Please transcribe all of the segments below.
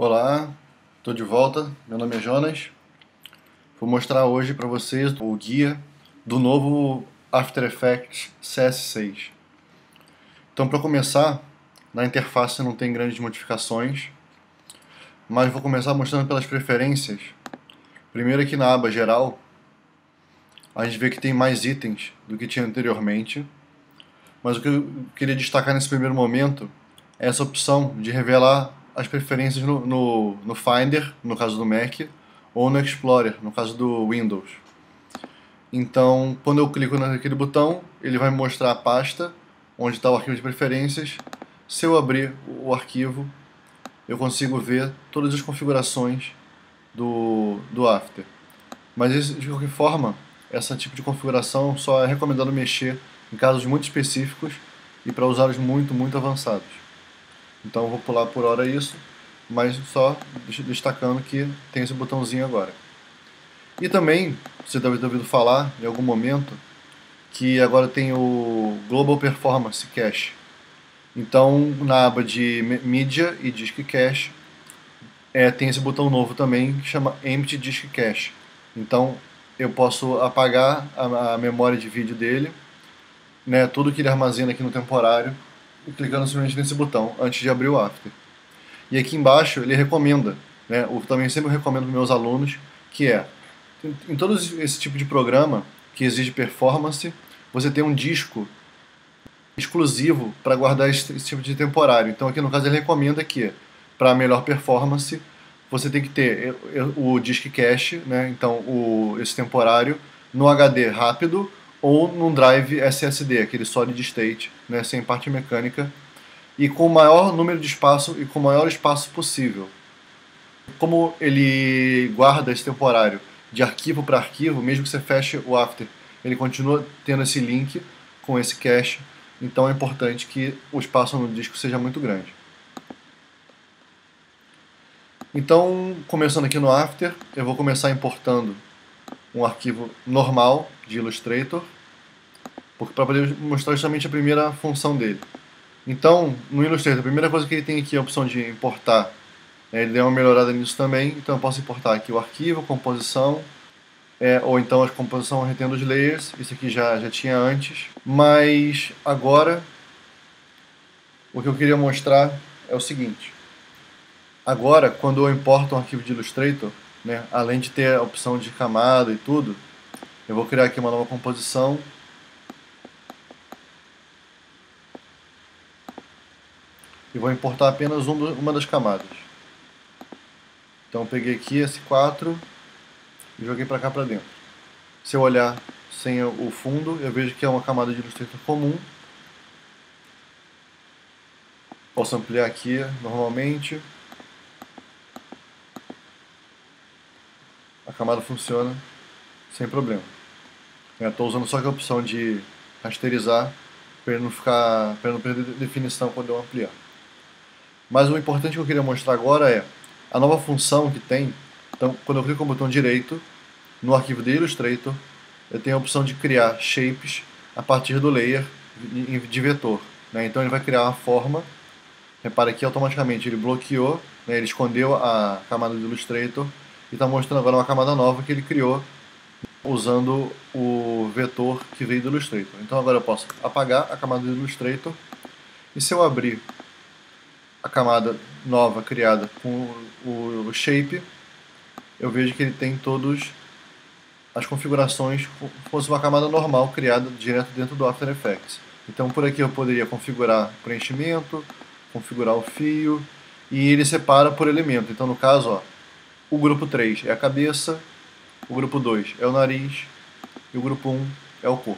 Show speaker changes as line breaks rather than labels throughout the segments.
Olá, estou de volta. Meu nome é Jonas. Vou mostrar hoje para vocês o guia do novo After Effects CS6. Então, para começar, na interface não tem grandes modificações, mas vou começar mostrando pelas preferências. Primeiro, aqui na aba Geral, a gente vê que tem mais itens do que tinha anteriormente, mas o que eu queria destacar nesse primeiro momento é essa opção de revelar as preferências no Finder, no caso do Mac, ou no Explorer, no caso do Windows. Então, quando eu clico naquele botão, ele vai me mostrar a pasta onde está o arquivo de preferências. Se eu abrir o arquivo, eu consigo ver todas as configurações do After. Mas, de qualquer forma, esse tipo de configuração só é recomendado mexer em casos muito específicos e para usuários muito avançados. Então eu vou pular por hora isso, mas só destacando que tem esse botãozinho agora. E também, você deve ter ouvido falar em algum momento, que agora tem o Global Performance Cache. Então, na aba de Media e Disk Cache, tem esse botão novo também, que chama Empty Disk Cache. Então, eu posso apagar a memória de vídeo dele, né, tudo que ele armazena aqui no temporário, e clicando simplesmente nesse botão, antes de abrir o After. E aqui embaixo ele recomenda, né, eu também sempre recomendo para meus alunos, que em todo esse tipo de programa que exige performance, você tem um disco exclusivo para guardar esse tipo de temporário. Então aqui no caso ele recomenda que, para melhor performance, você tem que ter o disk cache, né, então esse temporário, no HD rápido, ou num drive SSD, aquele solid state, né, sem parte mecânica, e com o maior número de espaço e com o maior espaço possível. Como ele guarda esse temporário de arquivo para arquivo, mesmo que você feche o After, ele continua tendo esse link com esse cache, então é importante que o espaço no disco seja muito grande. Então, começando aqui no After, eu vou começar importando um arquivo normal de Illustrator, para poder mostrar justamente a primeira função dele. Então, no Illustrator, a primeira coisa que ele tem aqui é a opção de importar. Ele deu uma melhorada nisso também, então eu posso importar aqui o arquivo, composição, ou então a composição retendo os layers, isso aqui já tinha antes. Mas agora, o que eu queria mostrar é o seguinte. Agora, quando eu importo um arquivo de Illustrator, né, além de ter a opção de camada e tudo, eu vou criar aqui uma nova composição. E vou importar apenas uma das camadas. Então eu peguei aqui esse 4 e joguei para cá para dentro. Se eu olhar sem o fundo, eu vejo que é uma camada de Illustrator comum. Posso ampliar aqui normalmente. A camada funciona sem problema. Estou usando só a opção de rasterizar para não perder definição quando eu ampliar. Mas o importante que eu queria mostrar agora é a nova função que tem. Então, quando eu clico com o botão direito, no arquivo de Illustrator, eu tenho a opção de criar shapes a partir do layer de vetor, né? Então ele vai criar uma forma. Repara que automaticamente ele bloqueou, né? Ele escondeu a camada do Illustrator e está mostrando agora uma camada nova que ele criou usando o vetor que veio do Illustrator. Então agora eu posso apagar a camada do Illustrator e se eu abrir a camada nova criada com o shape, eu vejo que ele tem todas as configurações como se fosse uma camada normal criada direto dentro do After Effects. Então por aqui eu poderia configurar preenchimento, configurar o fio, e ele separa por elemento. Então no caso, o grupo 3 é a cabeça, o grupo 2 é o nariz e o grupo 1 é o corpo.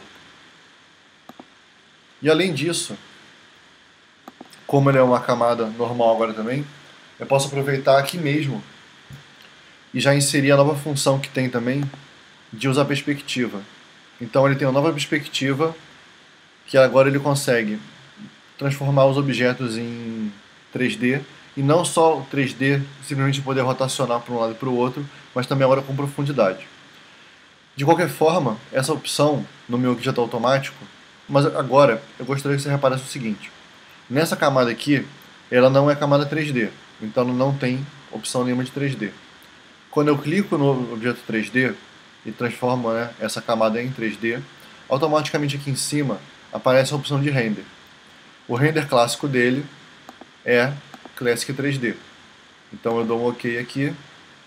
E além disso, como ele é uma camada normal agora também, eu posso aproveitar aqui mesmo e já inserir a nova função que tem também de usar perspectiva. Então ele tem uma nova perspectiva que agora ele consegue transformar os objetos em 3D, e não só o 3D simplesmente poder rotacionar para um lado e para o outro, mas também agora com profundidade. De qualquer forma, essa opção no meu aqui já está automático, mas agora eu gostaria que você reparasse o seguinte. Nessa camada aqui, ela não é camada 3D, então não tem opção nenhuma de 3D. Quando eu clico no objeto 3D e transformo, né, essa camada em 3D, automaticamente aqui em cima aparece a opção de render. O render clássico dele é Classic 3D. Então eu dou um OK aqui,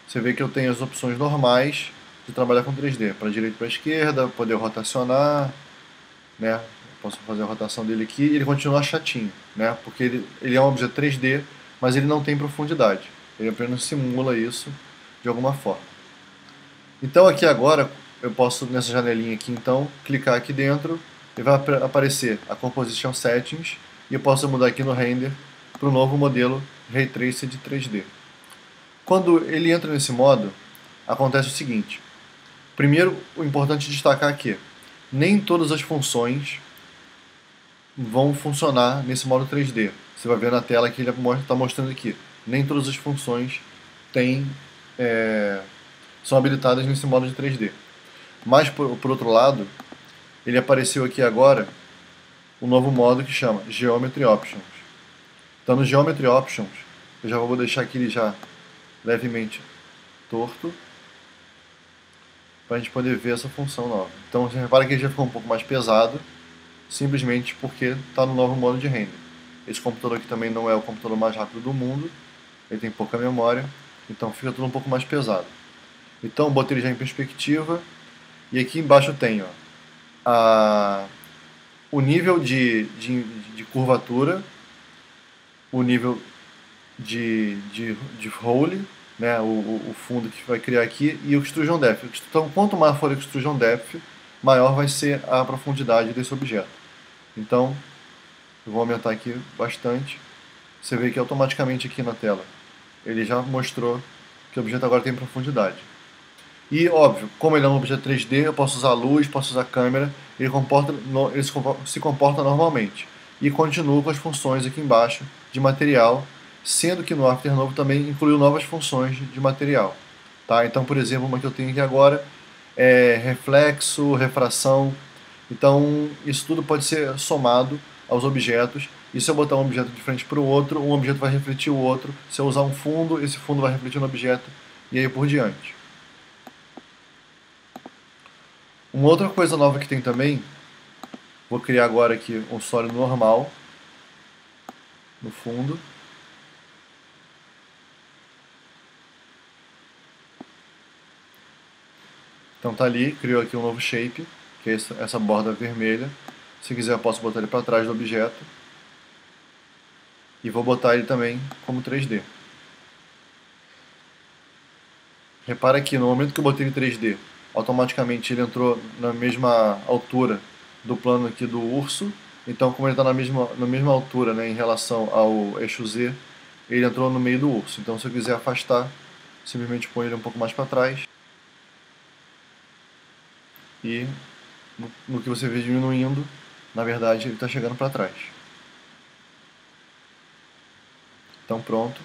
você vê que eu tenho as opções normais de trabalhar com 3D, para direita e para esquerda, poder rotacionar, né? Posso fazer a rotação dele aqui e ele continua chatinho, né? Porque ele é um objeto 3D, mas ele não tem profundidade. Ele apenas simula isso de alguma forma. Então aqui agora eu posso, nessa janelinha aqui então, clicar aqui dentro e vai aparecer a Composition Settings e eu posso mudar aqui no Render para o novo modelo Ray Traced 3D. Quando ele entra nesse modo, acontece o seguinte. Primeiro, o importante destacar aqui, nem todas as funções vão funcionar nesse modo 3D. Você vai ver na tela que ele está mostrando aqui. Nem todas as funções são habilitadas nesse modo de 3D. Mas, por outro lado, ele apareceu aqui agora um novo modo que chama Geometry Options. Então, no Geometry Options, eu já vou deixar aqui ele já levemente torto, para a gente poder ver essa função nova. Então você repara que ele já ficou um pouco mais pesado, simplesmente porque está no novo modo de render. Esse computador aqui também não é o computador mais rápido do mundo, ele tem pouca memória, então fica tudo um pouco mais pesado. Então botei ele já em perspectiva, e aqui embaixo tem o nível de curvatura, o nível de roll, né, o fundo que vai criar aqui, e o Extrusion Depth. Então, quanto maior for o Extrusion Depth, maior vai ser a profundidade desse objeto. Então, eu vou aumentar aqui bastante. Você vê que automaticamente aqui na tela ele já mostrou que o objeto agora tem profundidade. E, óbvio, como ele é um objeto 3D, eu posso usar luz, posso usar câmera, ele se comporta normalmente. E continuo com as funções aqui embaixo de material, sendo que no After novo também incluiu novas funções de material. Tá? Então, por exemplo, uma que eu tenho aqui agora é reflexo, refração. Então, isso tudo pode ser somado aos objetos. E se eu botar um objeto de frente para o outro, um objeto vai refletir o outro. Se eu usar um fundo, esse fundo vai refletir no objeto. E aí por diante. Uma outra coisa nova que tem também, vou criar agora aqui um sólido normal no fundo. Então tá ali, criou aqui um novo shape, que é essa borda vermelha. Se quiser eu posso botar ele para trás do objeto. E vou botar ele também como 3D. Repara que no momento que eu botei ele 3D, automaticamente ele entrou na mesma altura do plano aqui do urso. Então, como ele está na mesma altura, né, em relação ao eixo Z, ele entrou no meio do urso. Então, se eu quiser afastar, simplesmente põe ele um pouco mais para trás. E no que você vê diminuindo, na verdade ele está chegando para trás. Então pronto,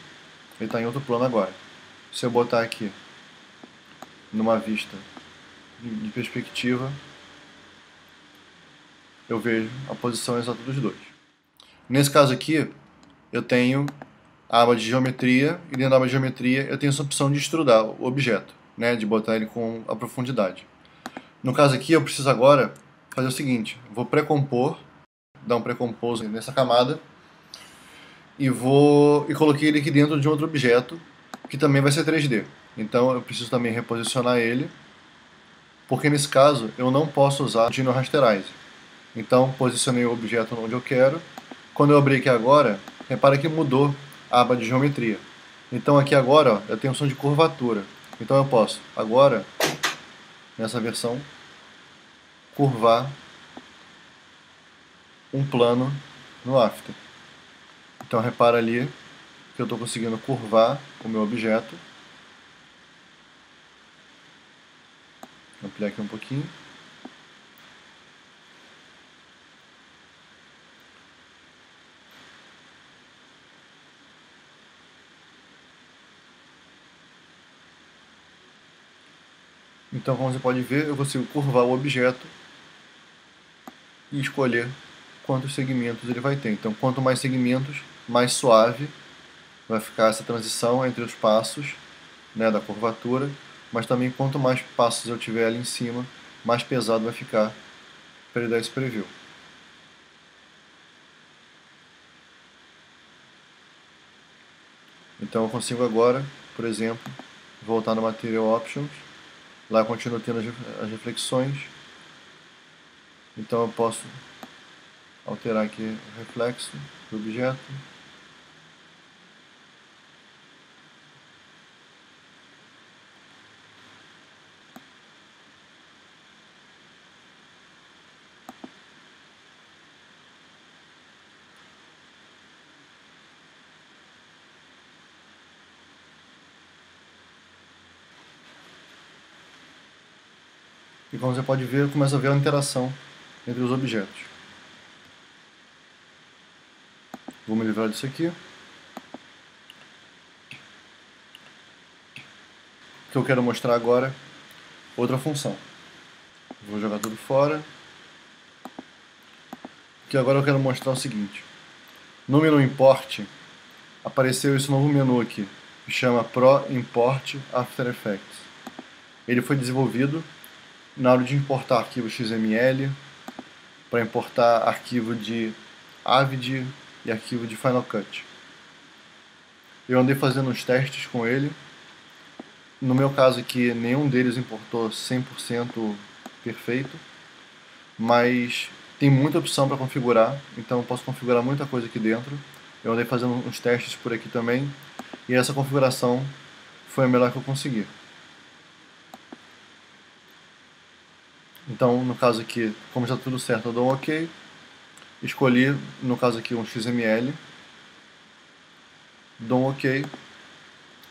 ele está em outro plano agora. Se eu botar aqui numa vista de perspectiva, eu vejo a posição exata dos dois. Nesse caso aqui, eu tenho a aba de geometria, e dentro da aba de geometria eu tenho essa opção de extrudar o objeto, né, de botar ele com a profundidade. No caso aqui, eu preciso agora fazer o seguinte, vou pré-compor, dar um pré-compose nessa camada, e coloquei ele aqui dentro de outro objeto, que também vai ser 3D. Então eu preciso também reposicionar ele, porque nesse caso eu não posso usar o Dino Rasterize. Então posicionei o objeto onde eu quero. Quando eu abrir aqui agora, repara que mudou a aba de geometria. Então aqui agora ó, eu tenho opção de curvatura. Então eu posso agora, nessa versão, curvar um plano no After. Então repara ali que eu estou conseguindo curvar o meu objeto. Vou ampliar aqui um pouquinho. Então, como você pode ver, eu consigo curvar o objeto e escolher quantos segmentos ele vai ter. Então, quanto mais segmentos, mais suave vai ficar essa transição entre os passos, né, da curvatura, mas também quanto mais passos eu tiver ali em cima, mais pesado vai ficar para ele dar esse preview. Então eu consigo agora, por exemplo, voltar no Material Options, lá eu continuo tendo as reflexões, então eu posso alterar aqui o reflexo do objeto. E como você pode ver, começa a ver a interação entre os objetos. Vou me livrar disso aqui. O que eu quero mostrar agora, outra função. Vou jogar tudo fora. Que agora eu quero mostrar o seguinte. No menu Import, apareceu esse novo menu aqui, que chama Pro Import After Effects. Ele foi desenvolvido na hora de importar arquivo XML, para importar arquivo de Avid e arquivo de Final Cut. Eu andei fazendo uns testes com ele. No meu caso aqui, nenhum deles importou 100% perfeito, mas tem muita opção para configurar, então eu posso configurar muita coisa aqui dentro. Eu andei fazendo uns testes por aqui também, e essa configuração foi a melhor que eu consegui. Então, no caso aqui, como está tudo certo, eu dou um OK. Escolhi, no caso aqui, um XML. Dou um OK.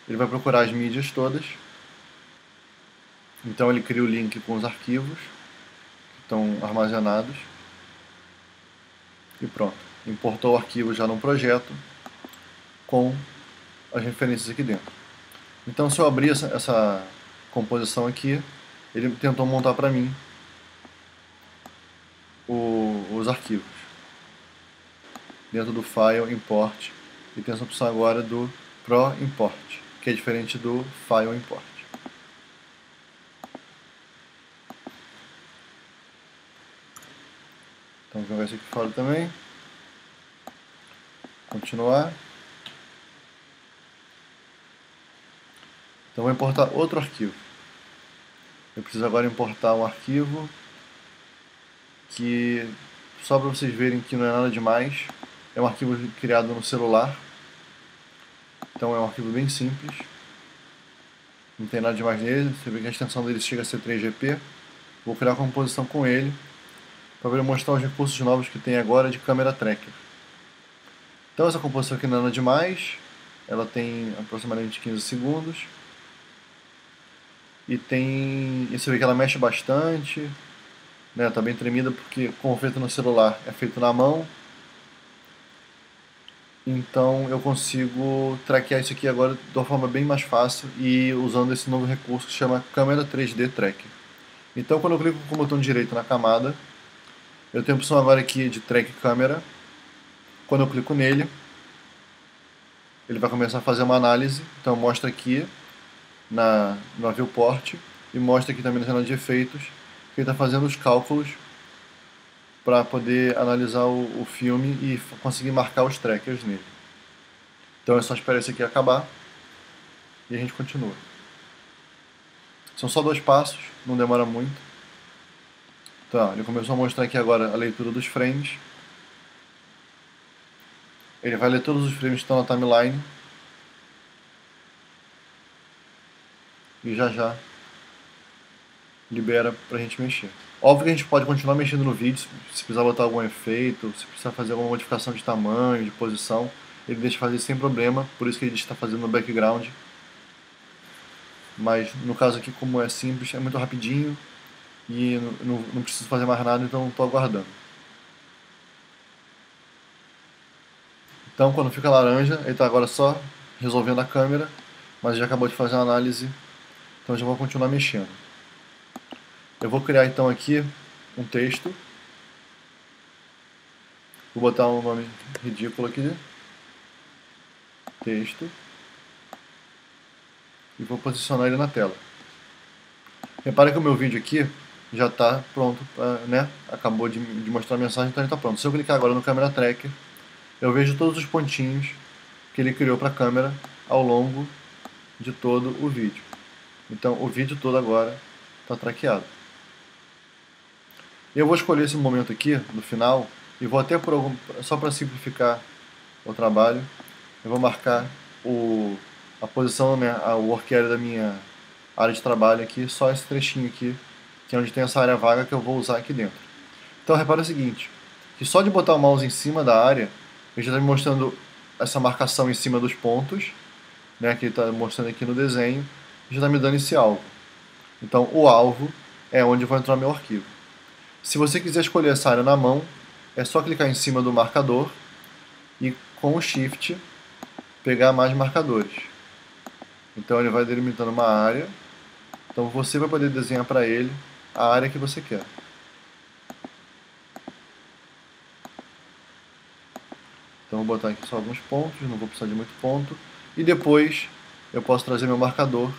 Ele vai procurar as mídias todas. Então ele cria o link com os arquivos que estão armazenados. E pronto. Importou o arquivo já no projeto com as referências aqui dentro. Então se eu abrir essa composição aqui, ele tentou montar para mim os arquivos dentro do File Import, e tem essa opção agora do Pro Import, que é diferente do File Import. Então vou jogar isso aqui fora também. Continuar. Então vou importar outro arquivo. Eu preciso agora importar um arquivo que, só para vocês verem que não é nada demais, é um arquivo criado no celular. Então é um arquivo bem simples. Não tem nada demais nele. Você vê que a extensão dele chega a ser 3GP. Vou criar uma composição com ele para mostrar os recursos novos que tem agora de câmera tracker. Então essa composição aqui não é nada demais. Ela tem aproximadamente 15 segundos. E você vê que ela mexe bastante, né? Tá bem tremida porque, como feito no celular, é feito na mão. Então eu consigo traquear isso aqui agora de uma forma bem mais fácil e usando esse novo recurso que se chama Câmera 3D Tracker. Então quando eu clico com o botão direito na camada, eu tenho a opção agora aqui de Track Câmera. Quando eu clico nele, ele vai começar a fazer uma análise. Então mostra aqui no viewport e mostra aqui também na janela de efeitos que ele está fazendo os cálculos para poder analisar o filme e conseguir marcar os trackers nele. Então é só esperar esse aqui acabar e a gente continua. São só 2 passos, não demora muito. Então, ele começou a mostrar aqui agora a leitura dos frames. Ele vai ler todos os frames que estão na timeline. E já libera pra gente mexer. Óbvio que a gente pode continuar mexendo no vídeo, se precisar botar algum efeito, se precisar fazer alguma modificação de tamanho, de posição, ele deixa fazer sem problema, por isso que ele está fazendo no background. Mas no caso aqui, como é simples, é muito rapidinho e não preciso fazer mais nada, então estou aguardando. Então quando fica laranja, ele está agora só resolvendo a câmera, mas já acabou de fazer a análise, então já vou continuar mexendo. Eu vou criar então aqui um texto. Vou botar um nome ridículo aqui. texto e vou posicionar ele na tela. Repara que o meu vídeo aqui já está pronto, né? Acabou de mostrar a mensagem, então ele está pronto. Se eu clicar agora no Camera Tracker, eu vejo todos os pontinhos que ele criou para a câmera ao longo de todo o vídeo. Então o vídeo todo agora está traqueado. Eu vou escolher esse momento aqui, no final, e vou até só para simplificar o trabalho, eu vou marcar a posição, o work area da minha área de trabalho aqui, só esse trechinho aqui, que é onde tem essa área vaga que eu vou usar aqui dentro. Então repara o seguinte, que só de botar o mouse em cima da área, ele já está me mostrando essa marcação em cima dos pontos, né, que ele está mostrando aqui no desenho, e já está me dando esse alvo. Então o alvo é onde vai entrar meu arquivo. Se você quiser escolher essa área na mão, é só clicar em cima do marcador e com o Shift pegar mais marcadores. Então ele vai delimitando uma área. Então você vai poder desenhar para ele a área que você quer. Então vou botar aqui só alguns pontos, não vou precisar de muito ponto. E depois eu posso trazer meu marcador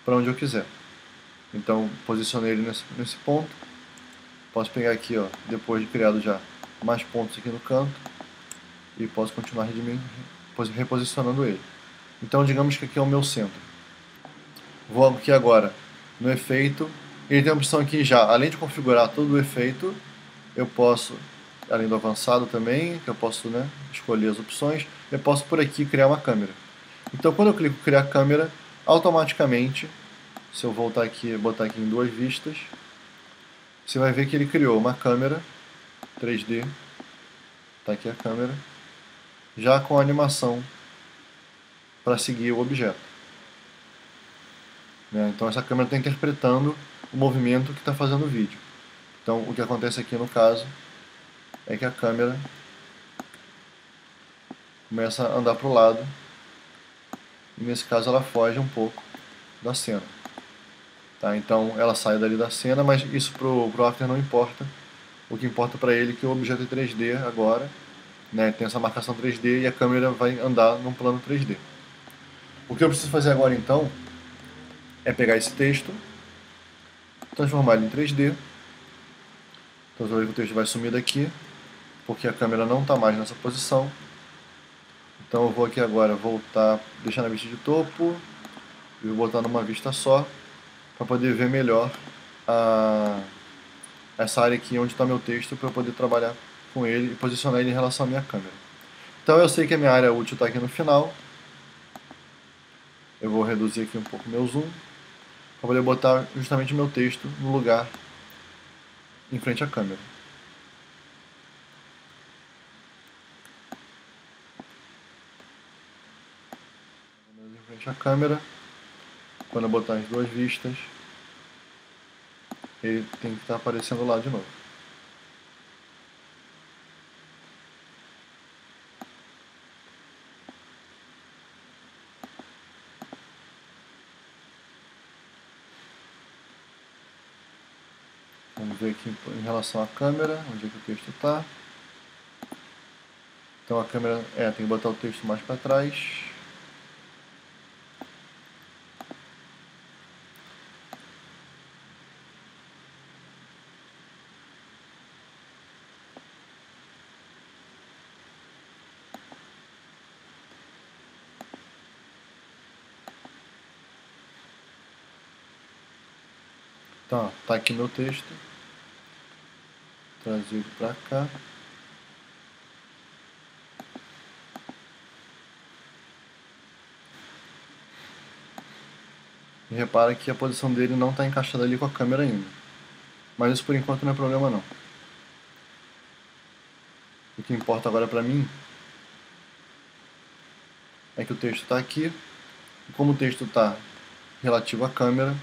para onde eu quiser. Então posicionei ele nesse ponto. Posso pegar aqui, ó, depois de criado já mais pontos aqui no canto. E posso continuar reposicionando ele. Então digamos que aqui é o meu centro. Vou aqui agora no efeito. Ele tem a opção aqui já, além de configurar todo o efeito, eu posso, além do avançado também, que eu posso, né, escolher as opções, eu posso por aqui criar uma câmera. Então quando eu clico em criar câmera, automaticamente, se eu voltar aqui, botar aqui em duas vistas, você vai ver que ele criou uma câmera 3D, tá aqui a câmera, já com a animação para seguir o objeto. Então essa câmera está interpretando o movimento que está fazendo o vídeo. Então o que acontece aqui no caso é que a câmera começa a andar para o lado e nesse caso ela foge um pouco da cena. Tá? Então ela sai dali da cena, mas isso pro After não importa. O que importa para ele é que o objeto é 3D agora, né? Tem essa marcação 3D e a câmera vai andar num plano 3D. O que eu preciso fazer agora então é pegar esse texto, transformar ele em 3D. Então o texto vai sumir daqui, porque a câmera não está mais nessa posição. Então eu vou aqui agora voltar, deixar na vista de topo, e vou botar numa vista só, para poder ver melhor essa área aqui onde está meu texto, para eu poder trabalhar com ele e posicionar ele em relação à minha câmera. Então eu sei que a minha área útil está aqui no final. Eu vou reduzir aqui um pouco meu zoom, para poder botar justamente o meu texto no lugar em frente à câmera. Em frente à câmera, quando eu botar as duas vistas, ele tem que estar aparecendo lá de novo. Vamos ver aqui em relação à câmera, onde é que o texto está. Então a câmera, tem que botar o texto mais para trás. Então, tá aqui meu texto. Trazer ele para cá. E repara que a posição dele não está encaixada ali com a câmera ainda. Mas isso por enquanto não é problema não. O que importa agora para mim é que o texto está aqui. E como o texto está relativo à câmera,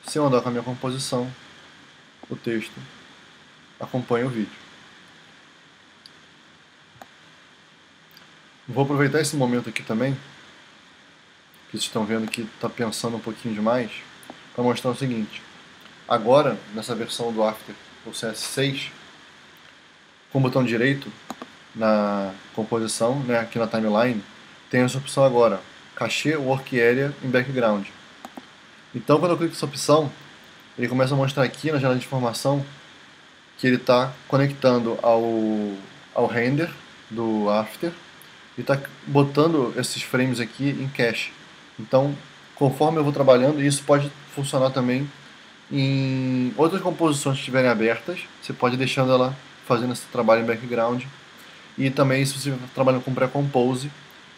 se eu andar com a minha composição, o texto acompanha o vídeo. Vou aproveitar esse momento aqui também, que vocês estão vendo que está pensando um pouquinho demais, para mostrar o seguinte. Agora, nessa versão do After, o CS6, com o botão direito na composição, né, aqui na timeline, tem essa opção agora, Cache Work Area em Background. Então quando eu clico nessa opção, ele começa a mostrar aqui na janela de informação que ele está conectando ao render do After e está botando esses frames aqui em cache. Então, conforme eu vou trabalhando, isso pode funcionar também em outras composições que estiverem abertas. Você pode ir deixando ela fazendo esse trabalho em background. E também, se você estiver trabalhando com pré-compose,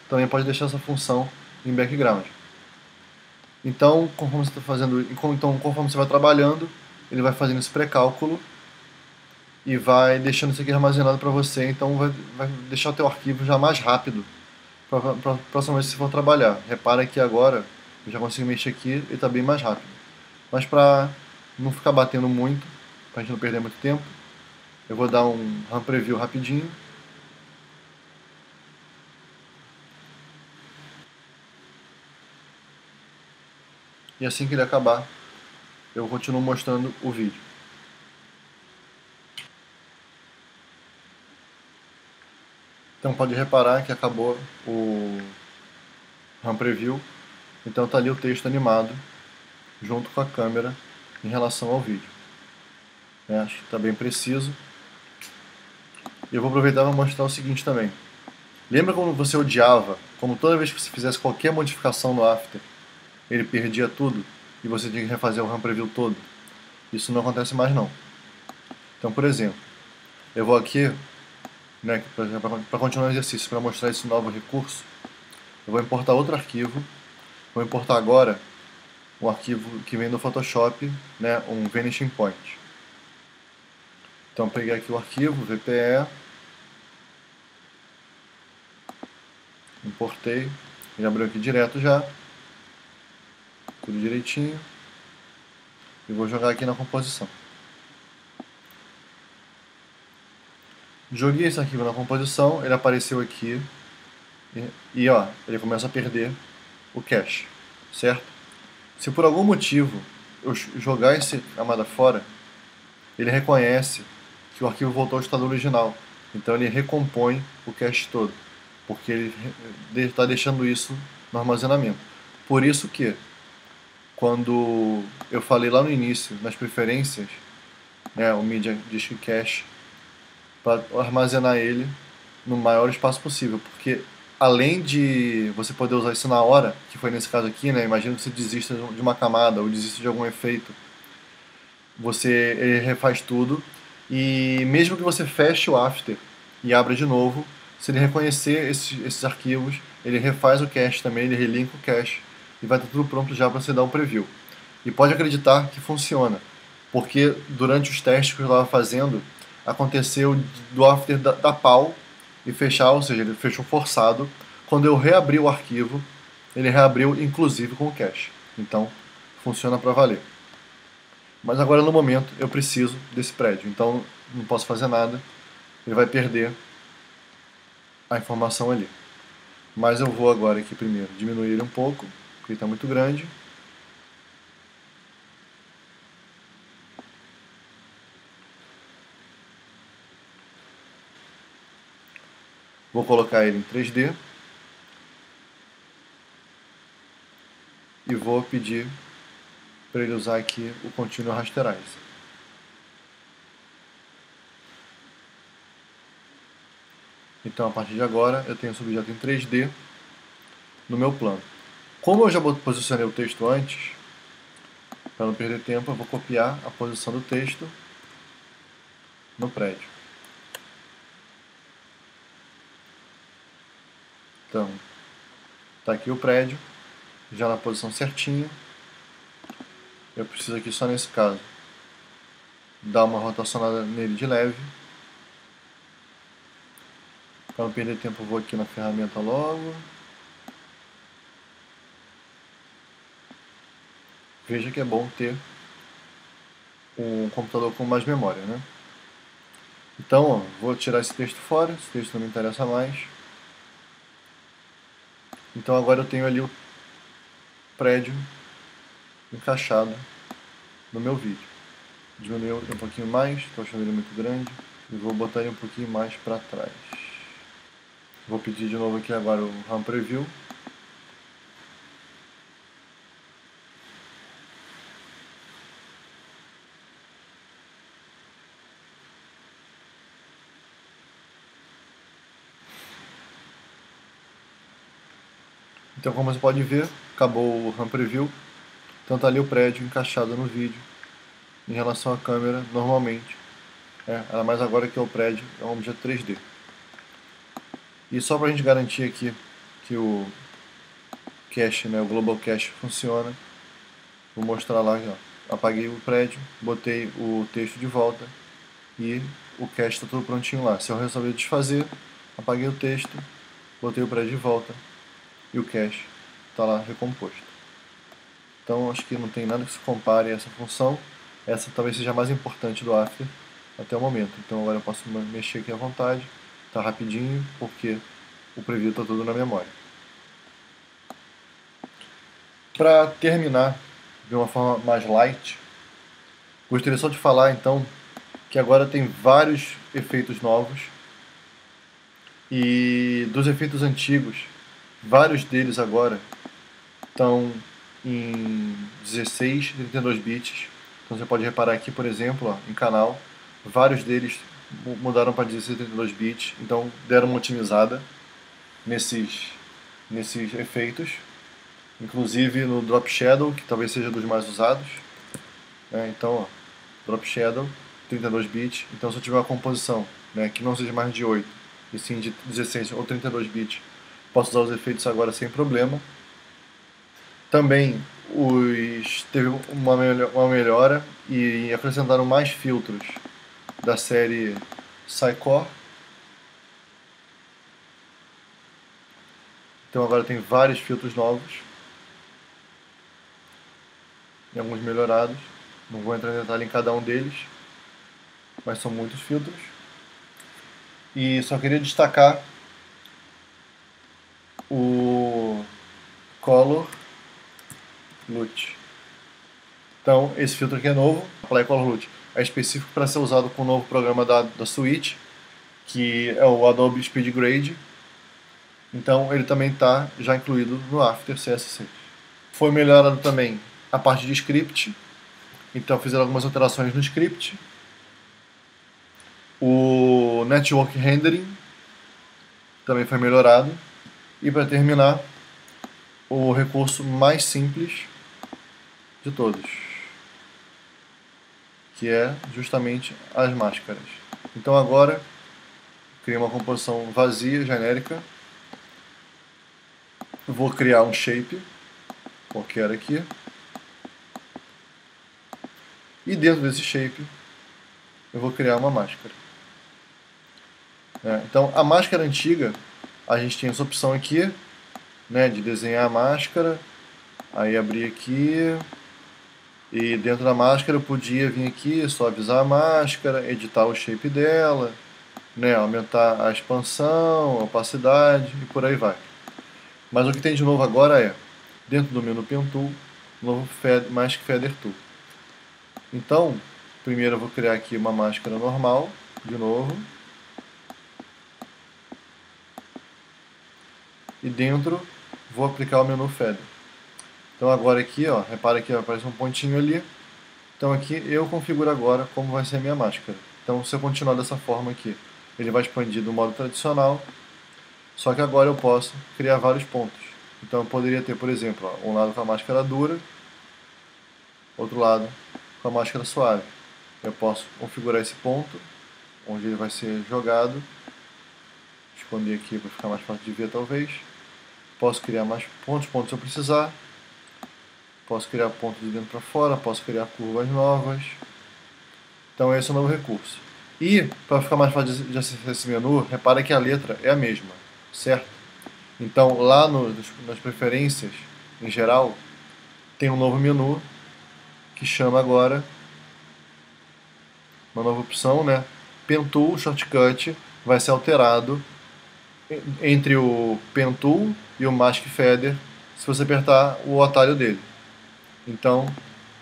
também pode deixar essa função em background. Então, conforme você está fazendo, então, conforme você vai trabalhando, ele vai fazendo esse pré-cálculo e vai deixando isso aqui armazenado para você. Então, vai deixar o teu arquivo já mais rápido para a próxima vez que você for trabalhar. Repara que agora eu já consigo mexer aqui e está bem mais rápido. Mas para não ficar batendo muito, para a gente não perder muito tempo, eu vou dar um RAM preview rapidinho. E assim que ele acabar, eu continuo mostrando o vídeo. Então pode reparar que acabou o RAM preview. Então está ali o texto animado junto com a câmera em relação ao vídeo. Acho que está bem preciso. E eu vou aproveitar para mostrar o seguinte também. Lembra como você odiava, como toda vez que você fizesse qualquer modificação no After, ele perdia tudo e você tinha que refazer o RAM preview todo? Isso não acontece mais não. Então, por exemplo, eu vou aqui, né, para continuar o exercício, para mostrar esse novo recurso, eu vou importar outro arquivo. Vou importar agora um arquivo que vem do Photoshop, né, um Vanishing Point. Então, peguei aqui o arquivo, VPE, importei, ele abriu aqui direto já, tudo direitinho, e vou jogar aqui na composição. Joguei esse arquivo na composição, ele apareceu aqui, e ó, ele começa a perder o cache, certo? Se por algum motivo eu jogar esse camada fora, ele reconhece que o arquivo voltou ao estado original, então ele recompõe o cache todo, porque ele está deixando isso no armazenamento. Por isso que, quando eu falei lá no início, nas preferências, né, o Media Disk Cache, para armazenar ele no maior espaço possível, porque além de você poder usar isso na hora, que foi nesse caso aqui, né, imagina que você desista de uma camada ou desista de algum efeito, ele refaz tudo, e mesmo que você feche o After e abra de novo, se ele reconhecer esses arquivos, ele refaz o cache também, ele relinka o cache e vai estar tudo pronto já para você dar um preview. E pode acreditar que funciona, porque durante os testes que eu estava fazendo, aconteceu do After da pau e fechar, ou seja, ele fechou forçado. Quando eu reabri o arquivo, ele reabriu inclusive com o cache. Então, funciona para valer. Mas agora no momento eu preciso desse prédio, então não posso fazer nada, ele vai perder a informação ali. Mas eu vou agora aqui primeiro diminuir ele um pouco, porque ele está muito grande. Vou colocar ele em 3D. E vou pedir para ele usar aqui o Continue Rasterize. Então, a partir de agora, eu tenho esse objeto em 3D no meu plano. Como eu já posicionei o texto antes, para não perder tempo, eu vou copiar a posição do texto no prédio. Então, está aqui o prédio, já na posição certinha. Eu preciso aqui, só nesse caso, dar uma rotacionada nele de leve. Para não perder tempo, eu vou aqui na ferramenta logo. Veja que é bom ter um computador com mais memória, né? Então, ó, vou tirar esse texto fora, esse texto não me interessa mais. Então agora eu tenho ali o prédio encaixado no meu vídeo. Diminuir um pouquinho mais, estou achando ele muito grande, e vou botar ele um pouquinho mais para trás. Vou pedir de novo aqui agora o RAM Preview. Então, como você pode ver, acabou o RAM Preview. Então está ali o prédio encaixado no vídeo. Em relação à câmera, normalmente. Ainda mais agora que o prédio é um objeto 3D. E só para a gente garantir aqui que o cache, né, o Global Cache funciona, vou mostrar lá, ó. Apaguei o prédio, botei o texto de volta e o cache está tudo prontinho lá. Se eu resolver desfazer, apaguei o texto, botei o prédio de volta e o cache está lá recomposto. Então acho que não tem nada que se compare a essa função. Essa talvez seja a mais importante do After até o momento. Então agora eu posso mexer aqui à vontade, está rapidinho, porque o preview está tudo na memória. Para terminar de uma forma mais light, gostaria só de falar então que agora tem vários efeitos novos e dos efeitos antigos, vários deles agora estão em 16 e 32 bits. Então você pode reparar aqui, por exemplo, ó, em canal, vários deles mudaram para 16 e 32 bits, então deram uma otimizada nesses efeitos. Inclusive no Drop Shadow, que talvez seja dos mais usados. Então, ó, Drop Shadow, 32 bits. Então, se eu tiver uma composição, né, que não seja mais de 8, e sim de 16 ou 32 bits, posso usar os efeitos agora sem problema. Também teve uma melhora e acrescentaram mais filtros da série Psycore. Então agora tem vários filtros novos e alguns melhorados. Não vou entrar em detalhe em cada um deles, mas são muitos filtros. E só queria destacar o Color LUT. Então esse filtro aqui é novo, Apply Color LUT. É específico para ser usado com o novo programa da Switch, que é o Adobe Speed Grade. Então ele também está já incluído no After CS6. Foi melhorado também a parte de script. Então fizeram algumas alterações no script. O Network Rendering também foi melhorado. E para terminar, o recurso mais simples de todos, que é justamente as máscaras. Então agora, criei uma composição vazia, genérica. Vou criar um shape, qualquer aqui. E dentro desse shape, eu vou criar uma máscara. Então, a máscara antiga, a gente tinha essa opção aqui, né, de desenhar a máscara. Aí abrir aqui, e dentro da máscara eu podia vir aqui, suavizar a máscara, editar o shape dela, né, aumentar a expansão, a opacidade e por aí vai. Mas o que tem de novo agora é, dentro do menu Pen Tool, novo Mask Feather Tool. Então, primeiro eu vou criar aqui uma máscara normal, de novo. E dentro vou aplicar o menu Feather. Então agora aqui, ó, repara que aparece um pontinho ali. Então aqui eu configuro agora como vai ser a minha máscara. Então se eu continuar dessa forma aqui, ele vai expandir do modo tradicional. Só que agora eu posso criar vários pontos. Então eu poderia ter, por exemplo, ó, um lado com a máscara dura, outro lado com a máscara suave. Eu posso configurar esse ponto, onde ele vai ser jogado. Esconder aqui para ficar mais fácil de ver talvez. Posso criar mais pontos se eu precisar. Posso criar pontos de dentro para fora, posso criar curvas novas. Então esse é o novo recurso. E, para ficar mais fácil de acessar esse menu, repara que a letra é a mesma, certo? Então lá nas preferências, em geral, tem um novo menu que chama agora, uma nova opção, né? Pen Tool Shortcut vai ser alterado entre o Pen Tool e o Mask Feather se você apertar o atalho dele. Então,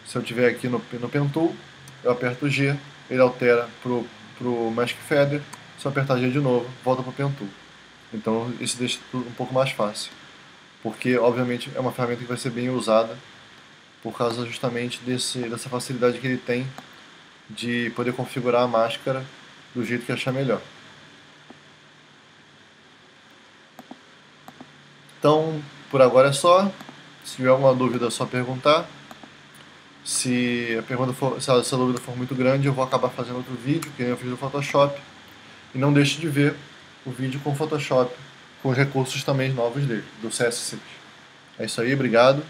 se eu estiver aqui no Pen Tool, eu aperto G, ele altera para o Mask Feather. Se eu apertar G de novo, volta para o Pen Tool. Então isso deixa tudo um pouco mais fácil, porque obviamente é uma ferramenta que vai ser bem usada por causa justamente dessa facilidade que ele tem de poder configurar a máscara do jeito que achar melhor. Então, por agora é só. Se tiver alguma dúvida é só perguntar. Se essa dúvida for muito grande, eu vou acabar fazendo outro vídeo, que nem eu fiz no Photoshop. E não deixe de ver o vídeo com o Photoshop, com os recursos também novos dele, do CS6. É isso aí, obrigado.